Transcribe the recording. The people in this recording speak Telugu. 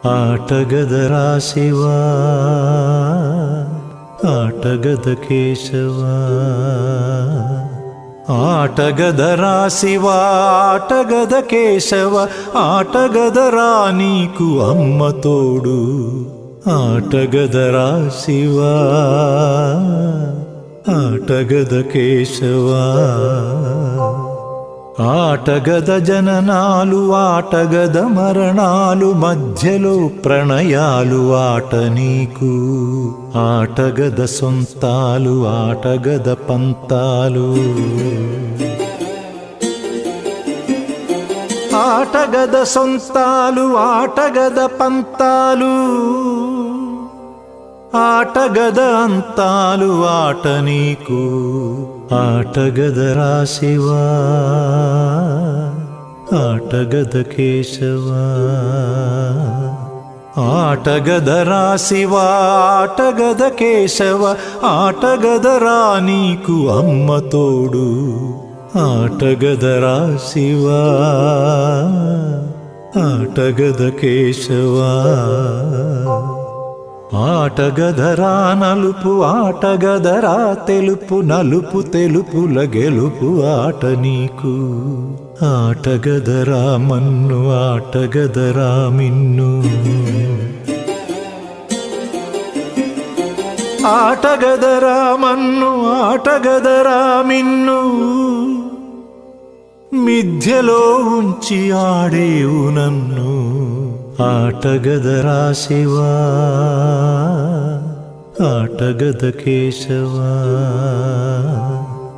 ఆటగదరా శివా ఆటగద కేశవా ఆటగదరా శివా ఆటగద కేశవ ఆటగదరా నీకు అమ్మ తోడు ఆటగదరా శివా ఆటగద కేశవా ఆటగద జననాలు ఆటగద మరణాలు మధ్యలో ప్రణయాలు ఆట నీకు ఆటగద సొంతాలు ఆటగద పంతాలు ఆటగద సొంతాలు ఆటగద పంతాలు ఆటగద అంతాలు ఆట నీకు ఆటగదరా శివా ఆటగద కేశవా ఆటగదరా శివా ఆటగద కేశవ ఆటగదరా నీకు అమ్మ తోడు ఆటగదరా శివా ఆటగద కేశవా ఆటగదరా నలుపు ఆటగదరా తెలుపు నలుపు తెలుపుల గెలుపు ఆట నీకు ఆటగదరా మన్ను ఆటగదరా మిన్ను ఆటగదరా మన్ను ఆటగదరా మిన్ను మిథ్యలో ఉంచి ఆడేవు నన్ను ఆటగదరా శివా ఆటగద కేశవా